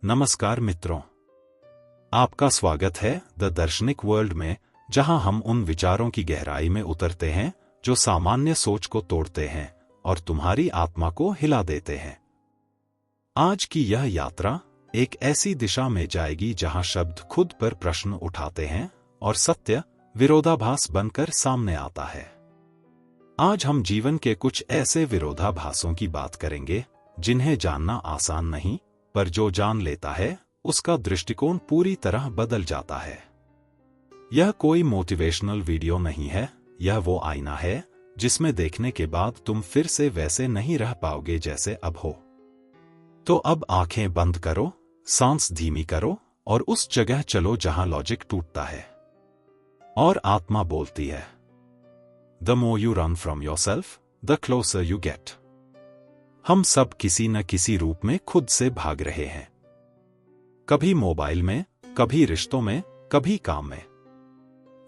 नमस्कार मित्रों, आपका स्वागत है द दार्शनिक वर्ल्ड में, जहां हम उन विचारों की गहराई में उतरते हैं जो सामान्य सोच को तोड़ते हैं और तुम्हारी आत्मा को हिला देते हैं। आज की यह यात्रा एक ऐसी दिशा में जाएगी जहां शब्द खुद पर प्रश्न उठाते हैं और सत्य विरोधाभास बनकर सामने आता है। आज हम जीवन के कुछ ऐसे विरोधाभासों की बात करेंगे जिन्हें जानना आसान नहीं, पर जो जान लेता है उसका दृष्टिकोण पूरी तरह बदल जाता है। यह कोई मोटिवेशनल वीडियो नहीं है, यह वो आईना है जिसमें देखने के बाद तुम फिर से वैसे नहीं रह पाओगे जैसे अब हो। तो अब आंखें बंद करो, सांस धीमी करो और उस जगह चलो जहां लॉजिक टूटता है और आत्मा बोलती है। The more you run from yourself, the closer you get. हम सब किसी न किसी रूप में खुद से भाग रहे हैं, कभी मोबाइल में, कभी रिश्तों में, कभी काम में।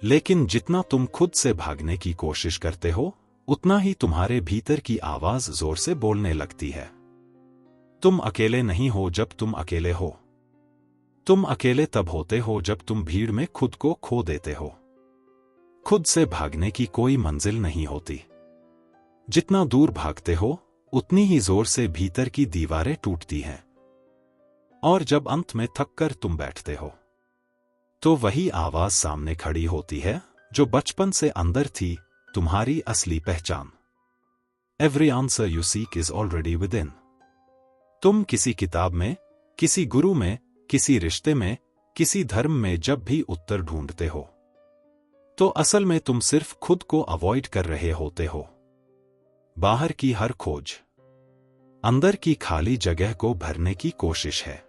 लेकिन जितना तुम खुद से भागने की कोशिश करते हो, उतना ही तुम्हारे भीतर की आवाज जोर से बोलने लगती है। तुम अकेले नहीं हो जब तुम अकेले हो। तुम अकेले तब होते हो जब तुम भीड़ में खुद को खो देते हो। खुद से भागने की कोई मंजिल नहीं होती। जितना दूर भागते हो उतनी ही जोर से भीतर की दीवारें टूटती हैं। और जब अंत में थककर तुम बैठते हो, तो वही आवाज सामने खड़ी होती है जो बचपन से अंदर थी, तुम्हारी असली पहचान। Every answer you seek is already within. तुम किसी किताब में, किसी गुरु में, किसी रिश्ते में, किसी धर्म में जब भी उत्तर ढूंढते हो, तो असल में तुम सिर्फ खुद को अवॉइड कर रहे होते हो। बाहर की हर खोज अंदर की खाली जगह को भरने की कोशिश है।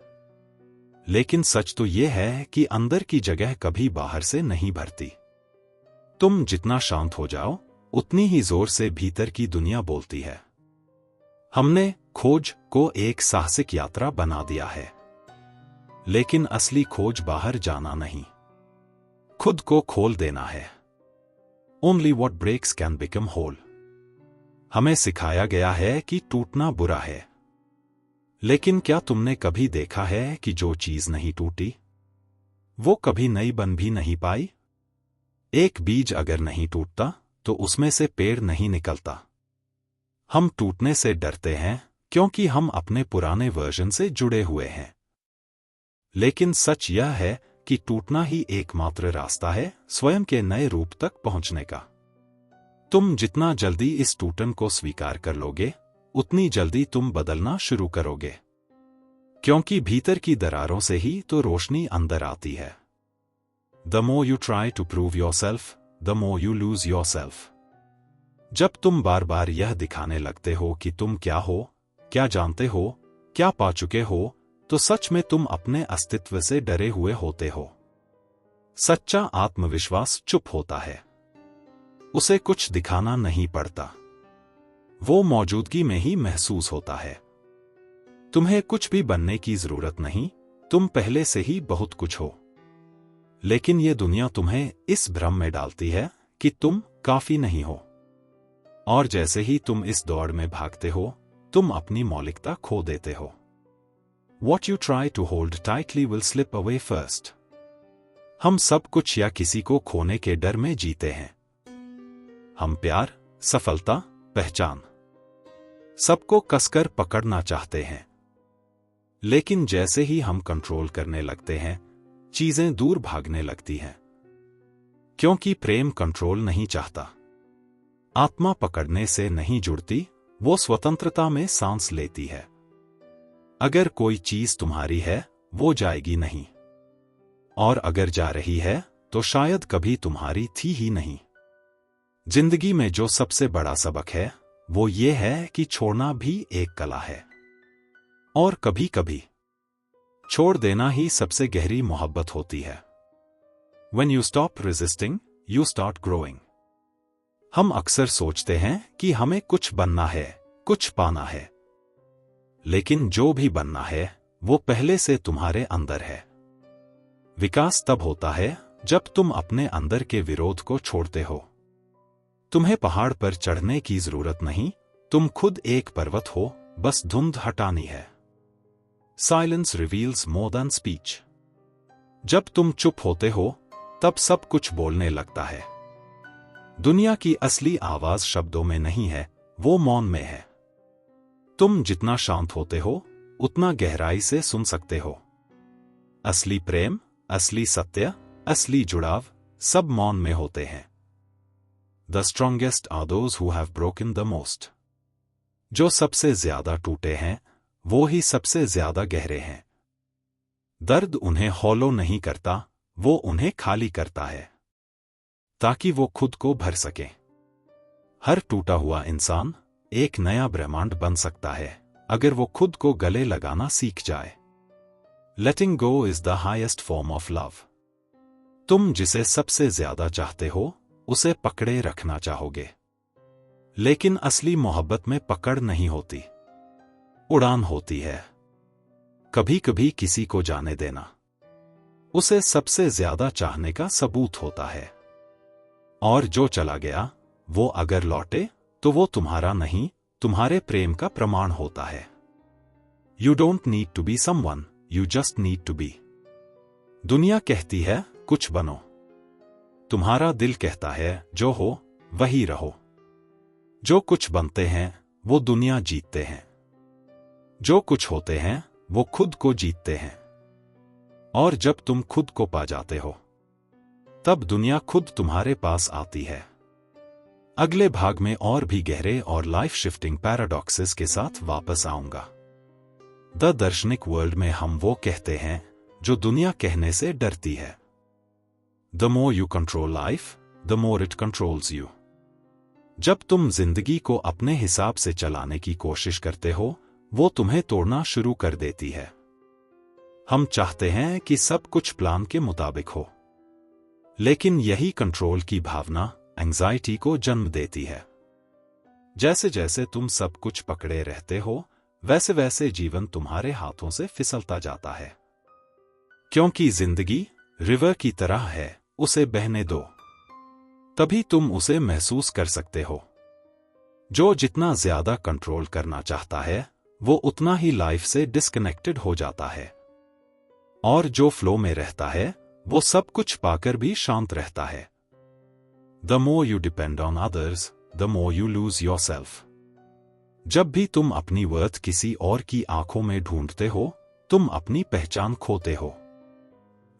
लेकिन सच तो यह है कि अंदर की जगह कभी बाहर से नहीं भरती। तुम जितना शांत हो जाओ, उतनी ही जोर से भीतर की दुनिया बोलती है। हमने खोज को एक साहसिक यात्रा बना दिया है, लेकिन असली खोज बाहर जाना नहीं, खुद को खोल देना है। Only what breaks can become whole. हमें सिखाया गया है कि टूटना बुरा है, लेकिन क्या तुमने कभी देखा है कि जो चीज नहीं टूटी, वो कभी नई बन भी नहीं पाई? एक बीज अगर नहीं टूटता तो उसमें से पेड़ नहीं निकलता। हम टूटने से डरते हैं क्योंकि हम अपने पुराने वर्जन से जुड़े हुए हैं। लेकिन सच यह है कि टूटना ही एकमात्र रास्ता है स्वयं के नए रूप तक पहुंचने का। तुम जितना जल्दी इस टूटन को स्वीकार कर लोगे, उतनी जल्दी तुम बदलना शुरू करोगे, क्योंकि भीतर की दरारों से ही तो रोशनी अंदर आती है। The more you try to prove yourself, the more you lose yourself. जब तुम बार बार यह दिखाने लगते हो कि तुम क्या हो, क्या जानते हो, क्या पा चुके हो, तो सच में तुम अपने अस्तित्व से डरे हुए होते हो। सच्चा आत्मविश्वास चुप होता है, उसे कुछ दिखाना नहीं पड़ता, वो मौजूदगी में ही महसूस होता है। तुम्हें कुछ भी बनने की जरूरत नहीं, तुम पहले से ही बहुत कुछ हो। लेकिन ये दुनिया तुम्हें इस भ्रम में डालती है कि तुम काफी नहीं हो। और जैसे ही तुम इस दौड़ में भागते हो, तुम अपनी मौलिकता खो देते हो। What you try to hold tightly will slip away first. हम सब कुछ या किसी को खोने के डर में जीते हैं। हम प्यार, सफलता, पहचान, सबको कसकर पकड़ना चाहते हैं। लेकिन जैसे ही हम कंट्रोल करने लगते हैं, चीजें दूर भागने लगती हैं। क्योंकि प्रेम कंट्रोल नहीं चाहता, आत्मा पकड़ने से नहीं जुड़ती, वो स्वतंत्रता में सांस लेती है। अगर कोई चीज तुम्हारी है, वो जाएगी नहीं, और अगर जा रही है तो शायद कभी तुम्हारी थी ही नहीं। जिंदगी में जो सबसे बड़ा सबक है, वो ये है कि छोड़ना भी एक कला है, और कभी कभी छोड़ देना ही सबसे गहरी मोहब्बत होती है। When you stop resisting, you start growing. हम अक्सर सोचते हैं कि हमें कुछ बनना है, कुछ पाना है, लेकिन जो भी बनना है वो पहले से तुम्हारे अंदर है। विकास तब होता है जब तुम अपने अंदर के विरोध को छोड़ते हो। तुम्हें पहाड़ पर चढ़ने की जरूरत नहीं, तुम खुद एक पर्वत हो, बस धुंध हटानी है। Silence reveals more than speech. जब तुम चुप होते हो तब सब कुछ बोलने लगता है। दुनिया की असली आवाज शब्दों में नहीं है, वो मौन में है। तुम जितना शांत होते हो उतना गहराई से सुन सकते हो। असली प्रेम, असली सत्य, असली जुड़ाव सब मौन में होते हैं। The strongest are those who have broken the most. जो सबसे ज्यादा टूटे हैं वो ही सबसे ज्यादा गहरे हैं। दर्द उन्हें हॉलो नहीं करता, वो उन्हें खाली करता है ताकि वो खुद को भर सके। हर टूटा हुआ इंसान एक नया ब्रह्मांड बन सकता है अगर वो खुद को गले लगाना सीख जाए। Letting go is the highest form of love. तुम जिसे सबसे ज्यादा चाहते हो उसे पकड़े रखना चाहोगे, लेकिन असली मोहब्बत में पकड़ नहीं होती, उड़ान होती है। कभी कभी किसी को जाने देना उसे सबसे ज्यादा चाहने का सबूत होता है। और जो चला गया वो अगर लौटे तो वो तुम्हारा नहीं, तुम्हारे प्रेम का प्रमाण होता है। You don't need to be someone, you just need to be. दुनिया कहती है कुछ बनो, तुम्हारा दिल कहता है जो हो वही रहो। जो कुछ बनते हैं वो दुनिया जीतते हैं, जो कुछ होते हैं वो खुद को जीतते हैं। और जब तुम खुद को पा जाते हो तब दुनिया खुद तुम्हारे पास आती है। अगले भाग में और भी गहरे और लाइफ शिफ्टिंग पैराडॉक्सेस के साथ वापस आऊंगा। द दार्शनिक वर्ल्ड में हम वो कहते हैं जो दुनिया कहने से डरती है। The more you control life, the more it controls you. जब तुम जिंदगी को अपने हिसाब से चलाने की कोशिश करते हो वो तुम्हें तोड़ना शुरू कर देती है। हम चाहते हैं कि सब कुछ प्लान के मुताबिक हो, लेकिन यही कंट्रोल की भावना एंजाइटी को जन्म देती है। जैसे जैसे तुम सब कुछ पकड़े रहते हो वैसे वैसे जीवन तुम्हारे हाथों से फिसलता जाता है। क्योंकि जिंदगी रिवर की तरह है, उसे बहने दो, तभी तुम उसे महसूस कर सकते हो। जो जितना ज्यादा कंट्रोल करना चाहता है वो उतना ही लाइफ से डिस्कनेक्टेड हो जाता है। और जो फ्लो में रहता है वो सब कुछ पाकर भी शांत रहता है। The more you depend on others, the more you lose yourself. जब भी तुम अपनी वर्थ किसी और की आंखों में ढूंढते हो तुम अपनी पहचान खोते हो।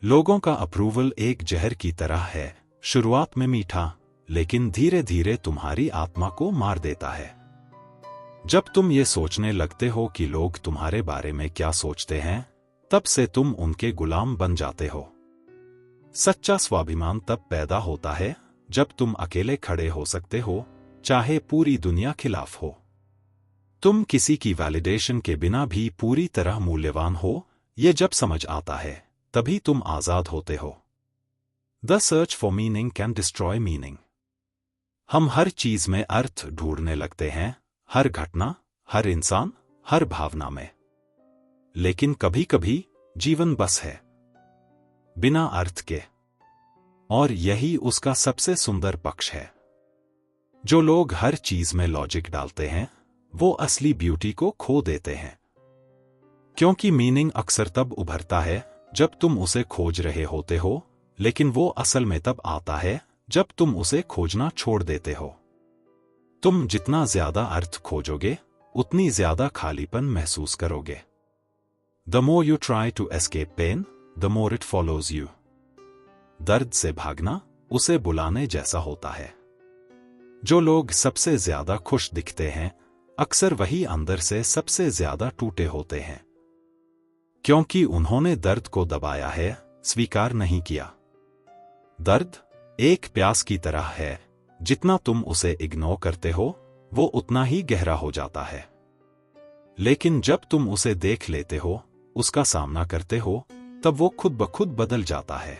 लोगों का अप्रूवल एक जहर की तरह है, शुरुआत में मीठा लेकिन धीरे धीरे तुम्हारी आत्मा को मार देता है। जब तुम ये सोचने लगते हो कि लोग तुम्हारे बारे में क्या सोचते हैं तब से तुम उनके गुलाम बन जाते हो। सच्चा स्वाभिमान तब पैदा होता है जब तुम अकेले खड़े हो सकते हो, चाहे पूरी दुनिया खिलाफ हो। तुम किसी की वैलिडेशन के बिना भी पूरी तरह मूल्यवान हो, ये जब समझ आता है तभी तुम आजाद होते हो। The search for meaning can destroy meaning. हम हर चीज में अर्थ ढूंढने लगते हैं, हर घटना, हर इंसान, हर भावना में। लेकिन कभी कभी जीवन बस है बिना अर्थ के, और यही उसका सबसे सुंदर पक्ष है। जो लोग हर चीज में लॉजिक डालते हैं वो असली ब्यूटी को खो देते हैं। क्योंकि मीनिंग अक्सर तब उभरता है जब तुम उसे खोज रहे होते हो, लेकिन वो असल में तब आता है जब तुम उसे खोजना छोड़ देते हो। तुम जितना ज्यादा अर्थ खोजोगे उतनी ज्यादा खालीपन महसूस करोगे। The more you try to escape pain, the more it follows you. दर्द से भागना उसे बुलाने जैसा होता है। जो लोग सबसे ज्यादा खुश दिखते हैं अक्सर वही अंदर से सबसे ज्यादा टूटे होते हैं, क्योंकि उन्होंने दर्द को दबाया है, स्वीकार नहीं किया। दर्द एक प्यास की तरह है, जितना तुम उसे इग्नोर करते हो वो उतना ही गहरा हो जाता है। लेकिन जब तुम उसे देख लेते हो, उसका सामना करते हो, तब वो खुद ब खुद बदल जाता है।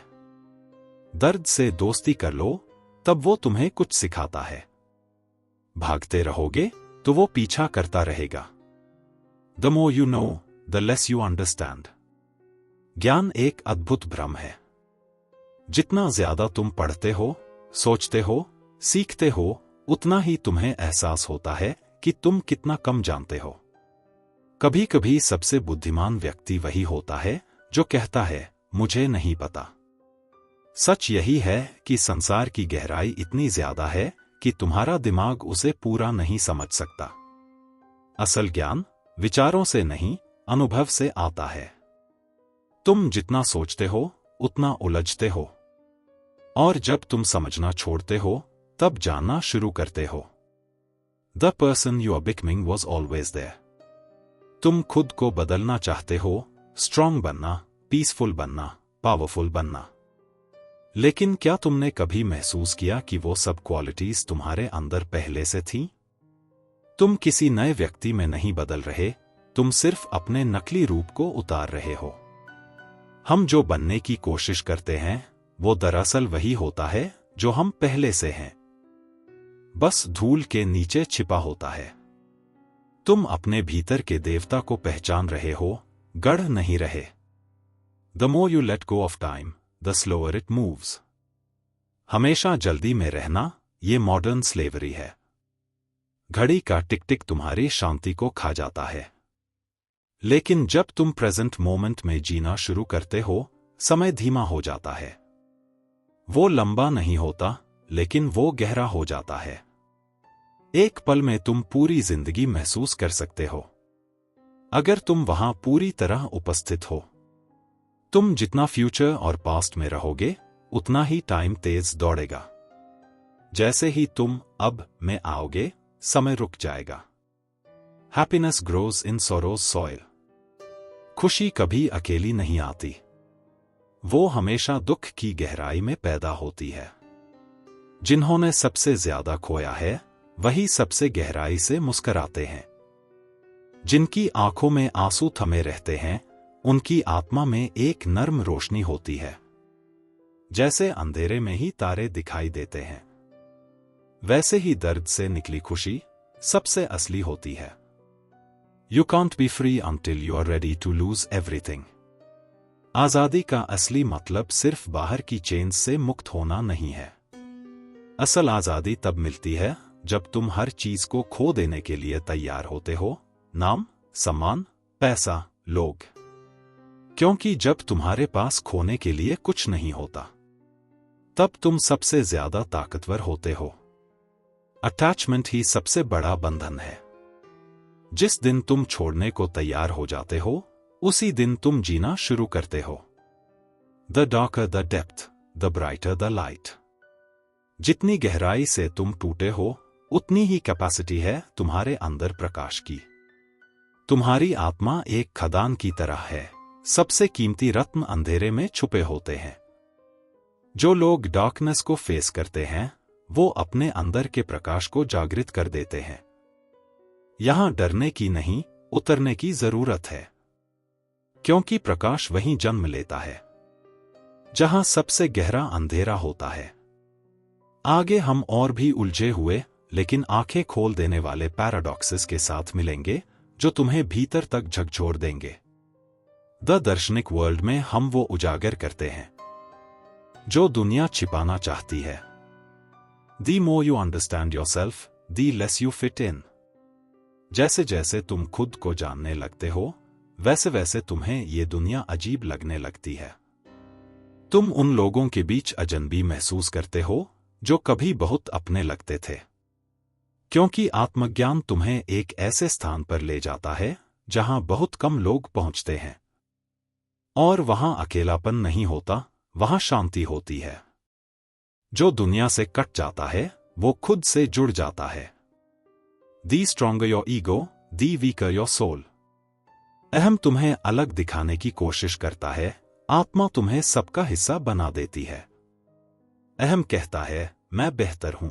दर्द से दोस्ती कर लो, तब वो तुम्हें कुछ सिखाता है। भागते रहोगे तो वो पीछा करता रहेगा। The more you know, the less you understand. ज्ञान एक अद्भुत भ्रम है। जितना ज्यादा तुम पढ़ते हो, सोचते हो, सीखते हो, उतना ही तुम्हें एहसास होता है कि तुम कितना कम जानते हो। कभी कभी सबसे बुद्धिमान व्यक्ति वही होता है जो कहता है मुझे नहीं पता। सच यही है कि संसार की गहराई इतनी ज्यादा है कि तुम्हारा दिमाग उसे पूरा नहीं समझ सकता। असल ज्ञान विचारों से नहीं, अनुभव से आता है। तुम जितना सोचते हो उतना उलझते हो, और जब तुम समझना छोड़ते हो तब जानना शुरू करते हो। The person you are becoming was always there. तुम खुद को बदलना चाहते हो, स्ट्रांग बनना, पीसफुल बनना, पावरफुल बनना। लेकिन क्या तुमने कभी महसूस किया कि वो सब क्वालिटीज तुम्हारे अंदर पहले से थीं? तुम किसी नए व्यक्ति में नहीं बदल रहे, तुम सिर्फ अपने नकली रूप को उतार रहे हो। हम जो बनने की कोशिश करते हैं वो दरअसल वही होता है जो हम पहले से हैं, बस धूल के नीचे छिपा होता है। तुम अपने भीतर के देवता को पहचान रहे हो, गढ़ नहीं रहे। The more you let go of time, the slower it moves. हमेशा जल्दी में रहना ये मॉडर्न स्लेवरी है। घड़ी का टिक टिक तुम्हारी शांति को खा जाता है। लेकिन जब तुम प्रेजेंट मोमेंट में जीना शुरू करते हो, समय धीमा हो जाता है। वो लंबा नहीं होता, लेकिन वो गहरा हो जाता है। एक पल में तुम पूरी जिंदगी महसूस कर सकते हो, अगर तुम वहां पूरी तरह उपस्थित हो। तुम जितना फ्यूचर और पास्ट में रहोगे, उतना ही टाइम तेज दौड़ेगा। जैसे ही तुम अब में आओगे, समय रुक जाएगा। Happiness grows in sorrows soil. खुशी कभी अकेली नहीं आती, वो हमेशा दुख की गहराई में पैदा होती है। जिन्होंने सबसे ज्यादा खोया है, वही सबसे गहराई से मुस्कराते हैं। जिनकी आंखों में आंसू थमे रहते हैं, उनकी आत्मा में एक नर्म रोशनी होती है। जैसे अंधेरे में ही तारे दिखाई देते हैं, वैसे ही दर्द से निकली खुशी सबसे असली होती है। You can't be free until you are ready to lose everything. आजादी का असली मतलब सिर्फ बाहर की चेन्स से मुक्त होना नहीं है। असल आजादी तब मिलती है जब तुम हर चीज को खो देने के लिए तैयार होते हो, नाम, सम्मान, पैसा, लोग। क्योंकि जब तुम्हारे पास खोने के लिए कुछ नहीं होता, तब तुम सबसे ज्यादा ताकतवर होते हो। अटैचमेंट ही सबसे बड़ा बंधन है। जिस दिन तुम छोड़ने को तैयार हो जाते हो, उसी दिन तुम जीना शुरू करते हो। The darker the depth, the brighter the light. जितनी गहराई से तुम टूटे हो, उतनी ही कैपेसिटी है तुम्हारे अंदर प्रकाश की। तुम्हारी आत्मा एक खदान की तरह है। सबसे कीमती रत्न अंधेरे में छुपे होते हैं। जो लोग डार्कनेस को फेस करते हैं, वो अपने अंदर के प्रकाश को जागृत कर देते हैं। यहां डरने की नहीं, उतरने की जरूरत है। क्योंकि प्रकाश वहीं जन्म लेता है जहां सबसे गहरा अंधेरा होता है। आगे हम और भी उलझे हुए लेकिन आंखें खोल देने वाले पैराडॉक्सेस के साथ मिलेंगे, जो तुम्हें भीतर तक झकझोर देंगे। द दर्शनिक वर्ल्ड में हम वो उजागर करते हैं जो दुनिया छिपाना चाहती है। The more you understand yourself, the less you fit in. जैसे जैसे तुम खुद को जानने लगते हो, वैसे वैसे तुम्हें ये दुनिया अजीब लगने लगती है। तुम उन लोगों के बीच अजनबी महसूस करते हो जो कभी बहुत अपने लगते थे। क्योंकि आत्मज्ञान तुम्हें एक ऐसे स्थान पर ले जाता है जहां बहुत कम लोग पहुंचते हैं। और वहां अकेलापन नहीं होता, वहां शांति होती है। जो दुनिया से कट जाता है, वो खुद से जुड़ जाता है। The stronger your ego, the weaker your soul. अहम तुम्हें अलग दिखाने की कोशिश करता है, आत्मा तुम्हें सबका हिस्सा बना देती है। अहम कहता है मैं बेहतर हूं,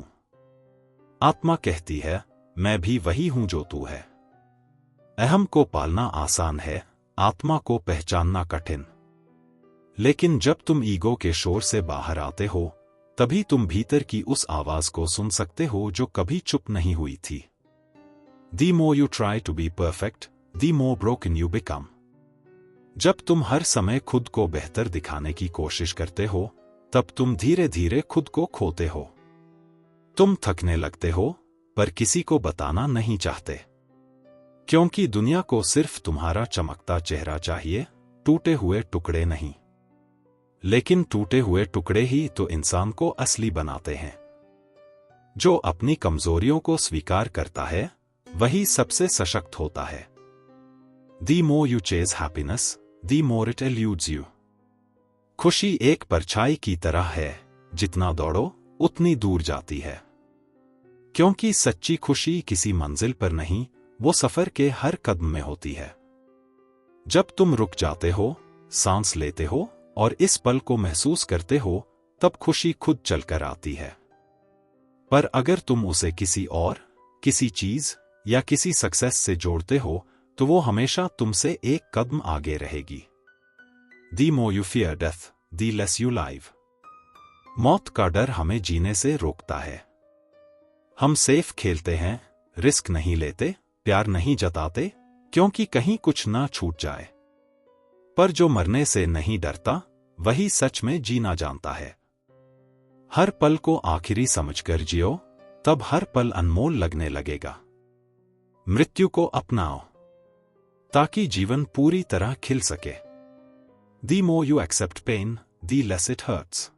आत्मा कहती है मैं भी वही हूं जो तू है। अहम को पालना आसान है, आत्मा को पहचानना कठिन। लेकिन जब तुम ईगो के शोर से बाहर आते हो, तभी तुम भीतर की उस आवाज को सुन सकते हो जो कभी चुप नहीं हुई थी। The more you try to be perfect, the more broken you become. जब तुम हर समय खुद को बेहतर दिखाने की कोशिश करते हो, तब तुम धीरे धीरे खुद को खोते हो। तुम थकने लगते हो, पर किसी को बताना नहीं चाहते। क्योंकि दुनिया को सिर्फ तुम्हारा चमकता चेहरा चाहिए, टूटे हुए टुकड़े नहीं। लेकिन टूटे हुए टुकड़े ही तो इंसान को असली बनाते हैं। जो अपनी कमजोरियों को स्वीकार करता है वही सबसे सशक्त होता है। The more you chase happiness, the more it eludes you. खुशी एक परछाई की तरह है, जितना दौड़ो उतनी दूर जाती है। क्योंकि सच्ची खुशी किसी मंजिल पर नहीं, वो सफर के हर कदम में होती है। जब तुम रुक जाते हो, सांस लेते हो और इस पल को महसूस करते हो, तब खुशी खुद चलकर आती है। पर अगर तुम उसे किसी और, किसी चीज या किसी सक्सेस से जोड़ते हो, तो वो हमेशा तुमसे एक कदम आगे रहेगी। The more you fear death, the less you live. मौत का डर हमें जीने से रोकता है। हम सेफ खेलते हैं, रिस्क नहीं लेते, प्यार नहीं जताते, क्योंकि कहीं कुछ ना छूट जाए। पर जो मरने से नहीं डरता, वही सच में जीना जानता है। हर पल को आखिरी समझकर जियो, तब हर पल अनमोल लगने लगेगा। मृत्यु को अपनाओ, ताकि जीवन पूरी तरह खिल सके। The more you accept pain, the less it hurts.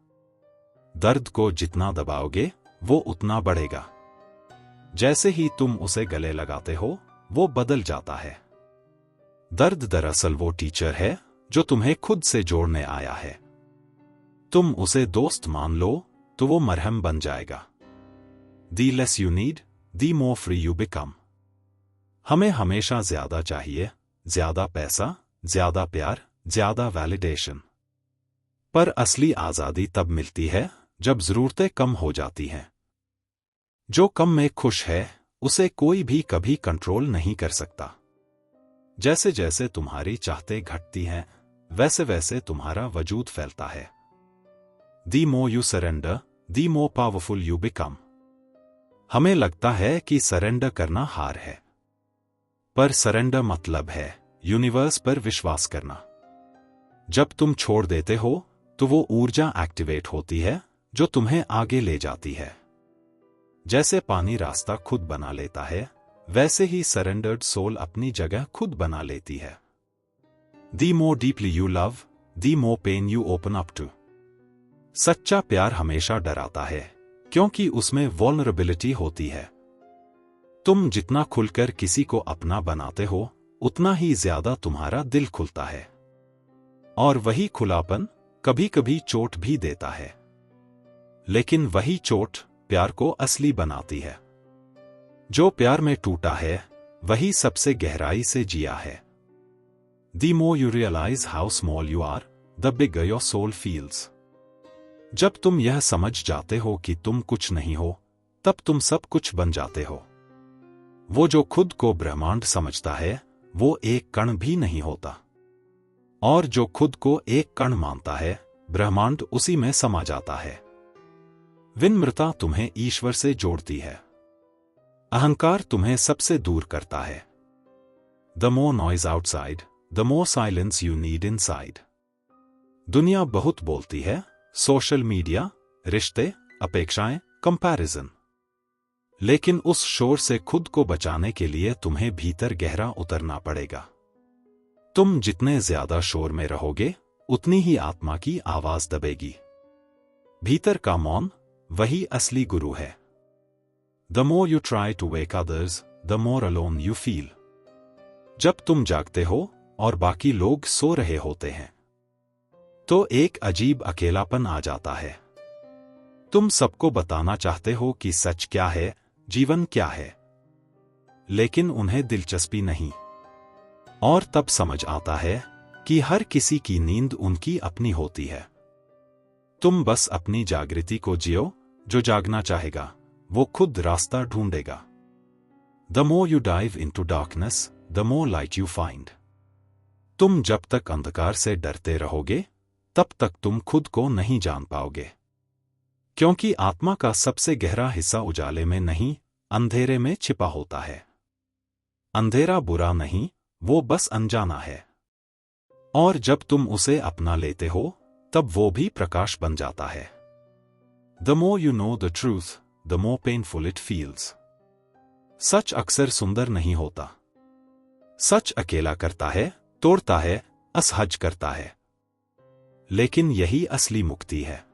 दर्द को जितना दबाओगे, वो उतना बढ़ेगा। जैसे ही तुम उसे गले लगाते हो, वो बदल जाता है। दर्द दरअसल वो टीचर है, जो तुम्हें खुद से जोड़ने आया है। तुम उसे दोस्त मान लो, तो वो मरहम बन जाएगा। The less you need, the more free you become. हमें हमेशा ज्यादा चाहिए, ज्यादा पैसा, ज्यादा प्यार, ज्यादा वैलिडेशन। पर असली आजादी तब मिलती है जब जरूरतें कम हो जाती हैं। जो कम में खुश है, उसे कोई भी कभी कंट्रोल नहीं कर सकता। जैसे जैसे तुम्हारी चाहतें घटती हैं, वैसे वैसे तुम्हारा वजूद फैलता है। The more you surrender, the more powerful you become. हमें लगता है कि सरेंडर करना हार है, पर सरेंडर मतलब है यूनिवर्स पर विश्वास करना। जब तुम छोड़ देते हो, तो वो ऊर्जा एक्टिवेट होती है जो तुम्हें आगे ले जाती है। जैसे पानी रास्ता खुद बना लेता है, वैसे ही सरेंडर्ड सोल अपनी जगह खुद बना लेती है। The more deeply you love, the more pain you open up to. सच्चा प्यार हमेशा डराता है, क्योंकि उसमें वल्नरेबिलिटी होती है। तुम जितना खुलकर किसी को अपना बनाते हो, उतना ही ज्यादा तुम्हारा दिल खुलता है। और वही खुलापन कभी कभी चोट भी देता है, लेकिन वही चोट प्यार को असली बनाती है। जो प्यार में टूटा है, वही सबसे गहराई से जिया है। The more you realize how small you are, the bigger your soul feels. जब तुम यह समझ जाते हो कि तुम कुछ नहीं हो, तब तुम सब कुछ बन जाते हो। वो जो खुद को ब्रह्मांड समझता है, वो एक कण भी नहीं होता। और जो खुद को एक कण मानता है, ब्रह्मांड उसी में समा जाता है। विनम्रता तुम्हें ईश्वर से जोड़ती है। अहंकार तुम्हें सबसे दूर करता है। The more noise outside, the more silence you need inside. दुनिया बहुत बोलती है, सोशल मीडिया, रिश्ते, अपेक्षाएं, कंपैरिजन। लेकिन उस शोर से खुद को बचाने के लिए तुम्हें भीतर गहरा उतरना पड़ेगा। तुम जितने ज्यादा शोर में रहोगे, उतनी ही आत्मा की आवाज दबेगी। भीतर का मौन वही असली गुरु है। The more you try to wake others, the more alone you feel. जब तुम जागते हो और बाकी लोग सो रहे होते हैं, तो एक अजीब अकेलापन आ जाता है। तुम सबको बताना चाहते हो कि सच क्या है, जीवन क्या है, लेकिन उन्हें दिलचस्पी नहीं। और तब समझ आता है कि हर किसी की नींद उनकी अपनी होती है। तुम बस अपनी जागृति को जियो, जो जागना चाहेगा, वो खुद रास्ता ढूंढेगा। The more you dive into darkness, the more light you find. तुम जब तक अंधकार से डरते रहोगे, तब तक तुम खुद को नहीं जान पाओगे। क्योंकि आत्मा का सबसे गहरा हिस्सा उजाले में नहीं, अंधेरे में छिपा होता है। अंधेरा बुरा नहीं, वो अनजाना अनजाना है। और जब तुम उसे अपना लेते हो, तब वो भी प्रकाश बन जाता है। The more you know the truth, the more painful it feels. सच अक्सर सुंदर नहीं होता, सच अकेला करता है, तोड़ता है, असहज करता है। लेकिन यही असली मुक्ति है।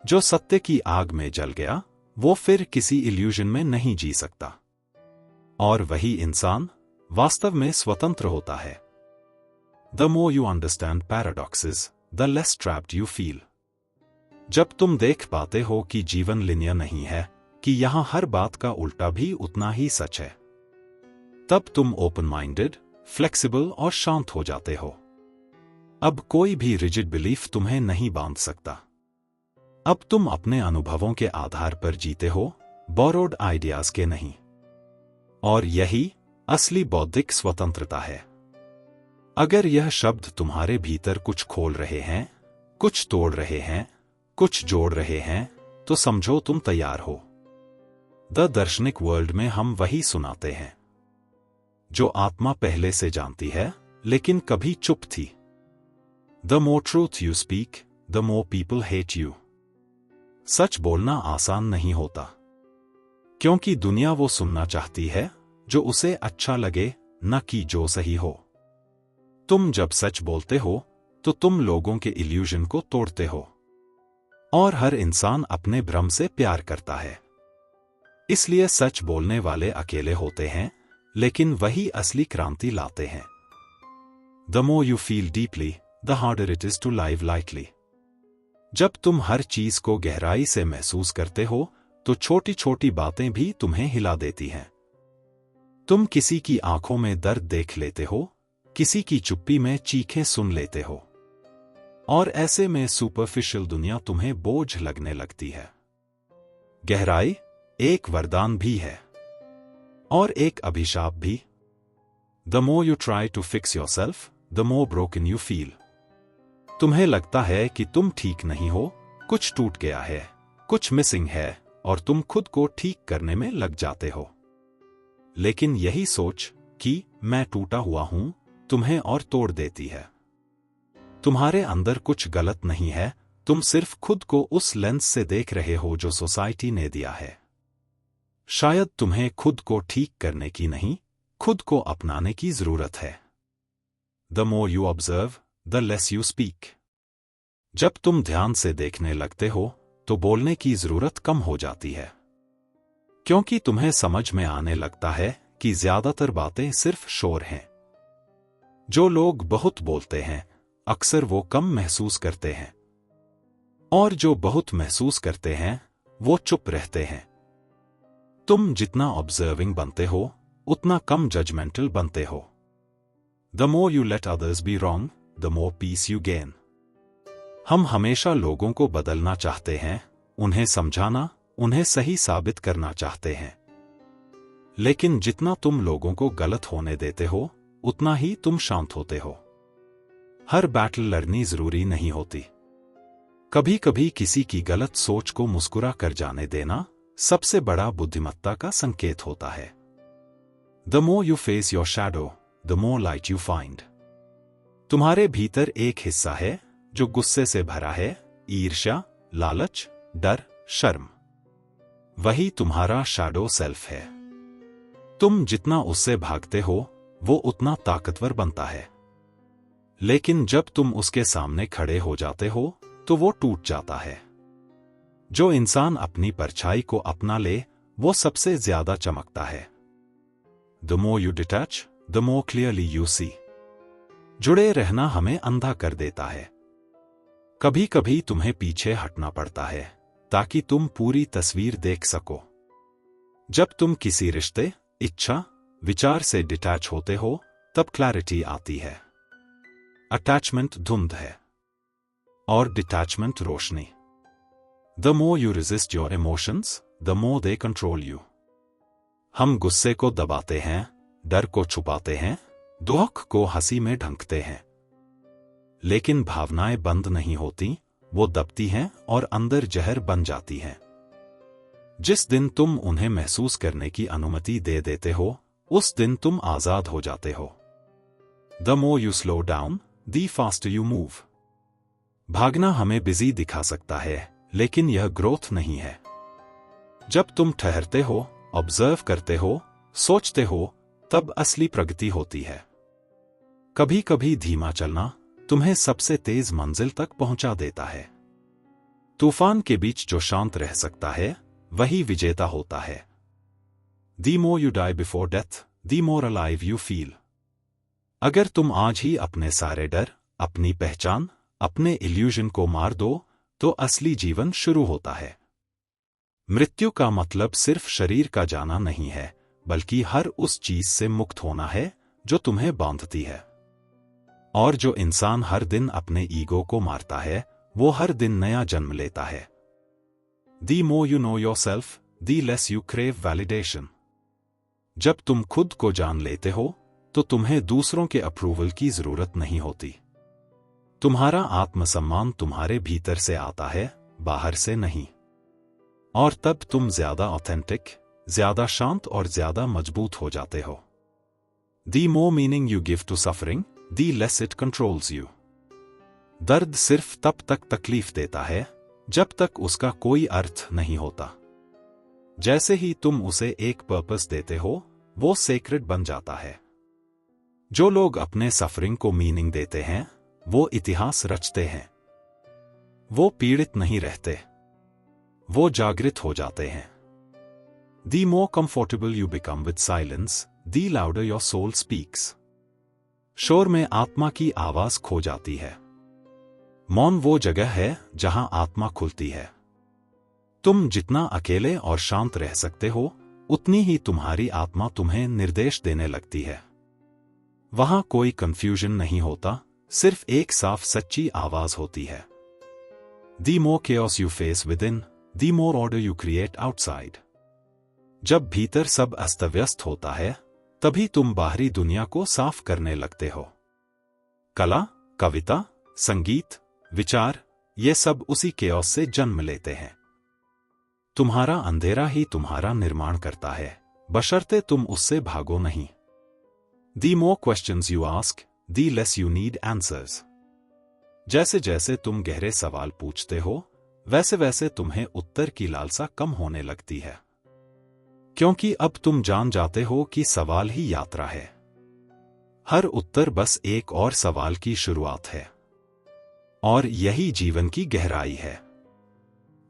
जो सत्य की आग में जल गया, वो फिर किसी इल्यूजन में नहीं जी सकता। और वही इंसान वास्तव में स्वतंत्र होता है। The more you understand paradoxes, the less trapped you feel. जब तुम देख पाते हो कि जीवन लिनियर नहीं है, कि यहां हर बात का उल्टा भी उतना ही सच है, तब तुम ओपन माइंडेड, फ्लेक्सिबल और शांत हो जाते हो। अब कोई भी रिजिड बिलीफ तुम्हें नहीं बांध सकता। अब तुम अपने अनुभवों के आधार पर जीते हो, बोरोड आइडियाज के नहीं। और यही असली बौद्धिक स्वतंत्रता है। अगर यह शब्द तुम्हारे भीतर कुछ खोल रहे हैं, कुछ तोड़ रहे हैं, कुछ जोड़ रहे हैं, तो समझो तुम तैयार हो। द दार्शनिक वर्ल्ड में हम वही सुनाते हैं जो आत्मा पहले से जानती है, लेकिन कभी चुप थी। The more truth you speak, the more people hate you. सच बोलना आसान नहीं होता, क्योंकि दुनिया वो सुनना चाहती है जो उसे अच्छा लगे, न कि जो सही हो। तुम जब सच बोलते हो तो तुम लोगों के इल्यूजन को तोड़ते हो। और हर इंसान अपने भ्रम से प्यार करता है। इसलिए सच बोलने वाले अकेले होते हैं, लेकिन वही असली क्रांति लाते हैं। The more you feel deeply, the harder it is to live lightly. जब तुम हर चीज को गहराई से महसूस करते हो, तो छोटी छोटी बातें भी तुम्हें हिला देती हैं। तुम किसी की आंखों में दर्द देख लेते हो, किसी की चुप्पी में चीखें सुन लेते हो। और ऐसे में सुपरफिशियल दुनिया तुम्हें बोझ लगने लगती है। गहराई एक वरदान भी है और एक अभिशाप भी। The more you try to fix yourself, the more broken you feel. तुम्हें लगता है कि तुम ठीक नहीं हो, कुछ टूट गया है, कुछ मिसिंग है, और तुम खुद को ठीक करने में लग जाते हो। लेकिन यही सोच कि मैं टूटा हुआ हूं, तुम्हें और तोड़ देती है। तुम्हारे अंदर कुछ गलत नहीं है, तुम सिर्फ खुद को उस लेंस से देख रहे हो जो सोसाइटी ने दिया है। शायद तुम्हें खुद को ठीक करने की नहीं, खुद को अपनाने की जरूरत है। The more you observe, the less you speak. जब तुम ध्यान से देखने लगते हो, तो बोलने की जरूरत कम हो जाती है, क्योंकि तुम्हें समझ में आने लगता है कि ज्यादातर बातें सिर्फ शोर हैं। जो लोग बहुत बोलते हैं, अक्सर वो कम महसूस करते हैं, और जो बहुत महसूस करते हैं, वो चुप रहते हैं। तुम जितना ऑब्जर्विंग बनते हो, उतना कम जजमेंटल बनते हो। The more you let others be wrong, the more peace you gain. हम हमेशा लोगों को बदलना चाहते हैं, उन्हें समझाना, उन्हें सही साबित करना चाहते हैं। लेकिन जितना तुम लोगों को गलत होने देते हो, उतना ही तुम शांत होते हो। हर बैटल लड़नी जरूरी नहीं होती। कभी कभी किसी की गलत सोच को मुस्कुरा कर जाने देना सबसे बड़ा बुद्धिमत्ता का संकेत होता है। The more you face your shadow, the more light you find. तुम्हारे भीतर एक हिस्सा है जो गुस्से से भरा है, ईर्ष्या, लालच, डर, शर्म। वही तुम्हारा शैडो सेल्फ है। तुम जितना उससे भागते हो, वो उतना ताकतवर बनता है। लेकिन जब तुम उसके सामने खड़े हो जाते हो, तो वो टूट जाता है। जो इंसान अपनी परछाई को अपना ले, वो सबसे ज्यादा चमकता है। The more you detach, the more clearly you see. जुड़े रहना हमें अंधा कर देता है। कभी कभी तुम्हें पीछे हटना पड़ता है, ताकि तुम पूरी तस्वीर देख सको। जब तुम किसी रिश्ते, इच्छा, विचार से डिटैच होते हो, तब क्लैरिटी आती है। अटैचमेंट धुंध है और detachment Roshni. The more you resist your emotions, the more they control you. हम गुस्से को दबाते हैं, डर को छुपाते हैं, दुख को हंसी में ढंकते हैं। लेकिन भावनाएं बंद नहीं होती, वो दबती हैं और अंदर जहर बन जाती हैं। जिस दिन तुम उन्हें महसूस करने की अनुमति दे देते हो, उस दिन तुम आजाद हो जाते हो। The more you slow down, the faster you move. भागना हमें बिजी दिखा सकता है, लेकिन यह ग्रोथ नहीं है। जब तुम ठहरते हो, ऑब्जर्व करते हो, सोचते हो, तब असली प्रगति होती है। कभी कभी धीमा चलना तुम्हें सबसे तेज मंजिल तक पहुंचा देता है। तूफान के बीच जो शांत रह सकता है वही विजेता होता है। The more you die before death, the more alive you feel. अगर तुम आज ही अपने सारे डर, अपनी पहचान, अपने इल्यूजन को मार दो, तो असली जीवन शुरू होता है। मृत्यु का मतलब सिर्फ शरीर का जाना नहीं है, बल्कि हर उस चीज से मुक्त होना है जो तुम्हें बांधती है। और जो इंसान हर दिन अपने ईगो को मारता है, वो हर दिन नया जन्म लेता है। The more you know yourself, the less you crave validation. जब तुम खुद को जान लेते हो, तो तुम्हें दूसरों के अप्रूवल की जरूरत नहीं होती। तुम्हारा आत्मसम्मान तुम्हारे भीतर से आता है, बाहर से नहीं। और तब तुम ज्यादा ऑथेंटिक, ज्यादा शांत और ज्यादा मजबूत हो जाते हो। The more meaning you give to suffering, the less it controls you. दर्द सिर्फ तब तक तकलीफ देता है जब तक उसका कोई अर्थ नहीं होता। जैसे ही तुम उसे एक पर्पस देते हो, वो सेक्रेड बन जाता है। जो लोग अपने सफरिंग को मीनिंग देते हैं, वो इतिहास रचते हैं। वो पीड़ित नहीं रहते, वो जागृत हो जाते हैं। The more comfortable you become with silence, the louder your soul speaks. शोर में आत्मा की आवाज खो जाती है। मौन वो जगह है जहां आत्मा खुलती है। तुम जितना अकेले और शांत रह सकते हो, उतनी ही तुम्हारी आत्मा तुम्हें निर्देश देने लगती है। वहां कोई कंफ्यूजन नहीं होता, सिर्फ एक साफ सच्ची आवाज होती है। The more chaos you face within, the more order you create outside. जब भीतर सब अस्त-व्यस्त होता है, तभी तुम बाहरी दुनिया को साफ करने लगते हो। कला, कविता, संगीत, विचार, ये सब उसी केओस से जन्म लेते हैं। तुम्हारा अंधेरा ही तुम्हारा निर्माण करता है, बशर्ते तुम उससे भागो नहीं। The more questions you ask, the less you need answers. जैसे जैसे तुम गहरे सवाल पूछते हो, वैसे वैसे तुम्हें उत्तर की लालसा कम होने लगती है। क्योंकि अब तुम जान जाते हो कि सवाल ही यात्रा है। हर उत्तर बस एक और सवाल की शुरुआत है। और यही जीवन की गहराई है।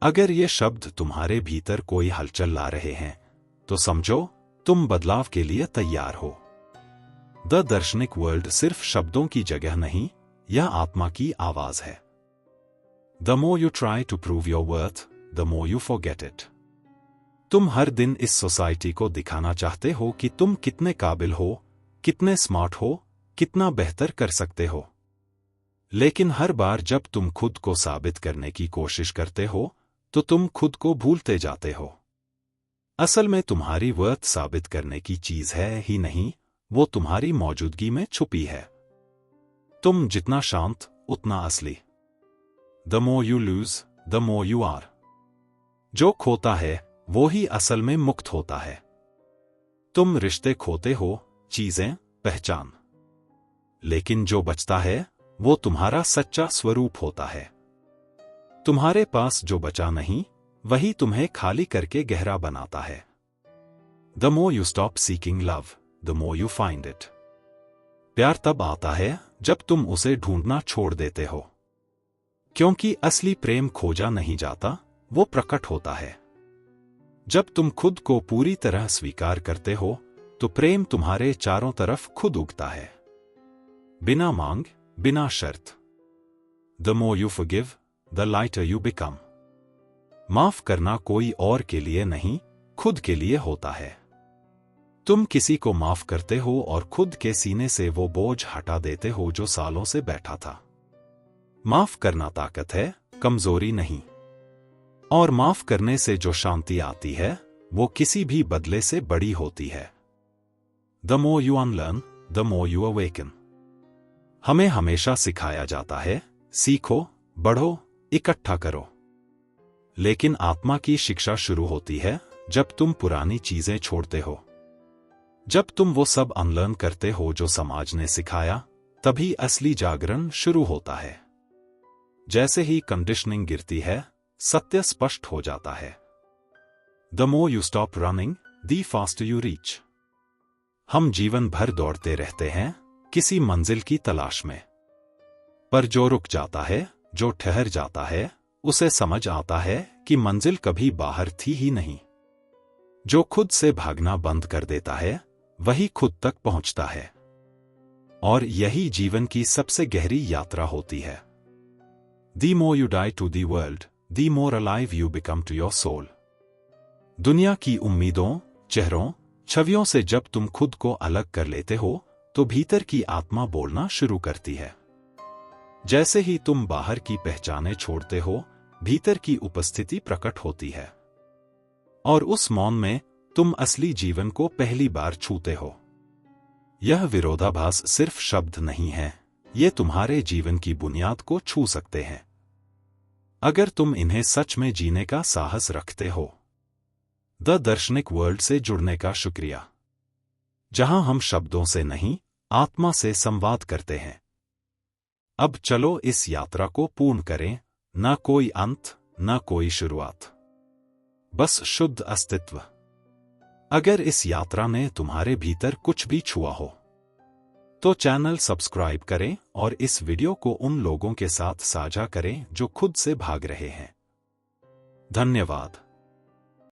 अगर ये शब्द तुम्हारे भीतर कोई हलचल ला रहे हैं, तो समझो तुम बदलाव के लिए तैयार हो। द दार्शनिक वर्ल्ड सिर्फ शब्दों की जगह नहीं, यह आत्मा की आवाज है। The more you try to prove your worth, the more you forget it. तुम हर दिन इस सोसाइटी को दिखाना चाहते हो कि तुम कितने काबिल हो, कितने स्मार्ट हो, कितना बेहतर कर सकते हो। लेकिन हर बार जब तुम खुद को साबित करने की कोशिश करते हो, तो तुम खुद को भूलते जाते हो। असल में तुम्हारी वर्थ साबित करने की चीज है ही नहीं, वो तुम्हारी मौजूदगी में छुपी है। तुम जितना शांत, उतना असली। The more you lose, the more you are. जो खोता है, वो ही असल में मुक्त होता है। तुम रिश्ते खोते हो, चीजें, पहचान। लेकिन जो बचता है, वो तुम्हारा सच्चा स्वरूप होता है। तुम्हारे पास जो बचा नहीं, वही तुम्हें खाली करके गहरा बनाता है। The more you stop seeking love, the more you find it. प्यार तब आता है जब तुम उसे ढूंढना छोड़ देते हो। क्योंकि असली प्रेम खोजा नहीं जाता, वो प्रकट होता है। जब तुम खुद को पूरी तरह स्वीकार करते हो, तो प्रेम तुम्हारे चारों तरफ खुद उगता है। बिना मांग, बिना शर्त। The more you forgive, the lighter you become. माफ करना कोई और के लिए नहीं, खुद के लिए होता है। तुम किसी को माफ करते हो और खुद के सीने से वो बोझ हटा देते हो जो सालों से बैठा था। माफ करना ताकत है, कमजोरी नहीं। और माफ करने से जो शांति आती है, वो किसी भी बदले से बड़ी होती है। The more you unlearn, the more you awaken. हमें हमेशा सिखाया जाता है, सीखो, बढ़ो, इकट्ठा करो। लेकिन आत्मा की शिक्षा शुरू होती है जब तुम पुरानी चीजें छोड़ते हो। जब तुम वो सब अनलर्न करते हो जो समाज ने सिखाया, तभी असली जागरण शुरू होता है। जैसे ही कंडीशनिंग गिरती है, सत्य स्पष्ट हो जाता है। The more you stop running, the faster you reach. हम जीवन भर दौड़ते रहते हैं किसी मंजिल की तलाश में, पर जो रुक जाता है, जो ठहर जाता है, उसे समझ आता है कि मंजिल कभी बाहर थी ही नहीं। जो खुद से भागना बंद कर देता है वही खुद तक पहुंचता है, और यही जीवन की सबसे गहरी यात्रा होती है। The more you die to the world, the more alive you become to your soul. दुनिया की उम्मीदों, चेहरों, छवियों से जब तुम खुद को अलग कर लेते हो तो भीतर की आत्मा बोलना शुरू करती है। जैसे ही तुम बाहर की पहचाने छोड़ते हो, भीतर की उपस्थिति प्रकट होती है, और उस मौन में तुम असली जीवन को पहली बार छूते हो। यह विरोधाभास सिर्फ शब्द नहीं है, ये तुम्हारे जीवन की बुनियाद को छू सकते हैं, अगर तुम इन्हें सच में जीने का साहस रखते हो। द दर्शनिक वर्ल्ड से जुड़ने का शुक्रिया, जहां हम शब्दों से नहीं, आत्मा से संवाद करते हैं। अब चलो इस यात्रा को पूर्ण करें, ना कोई अंत, ना कोई शुरुआत, बस शुद्ध अस्तित्व। अगर इस यात्रा ने तुम्हारे भीतर कुछ भी छुआ हो तो चैनल सब्सक्राइब करें और इस वीडियो को उन लोगों के साथ साझा करें जो खुद से भाग रहे हैं। धन्यवाद।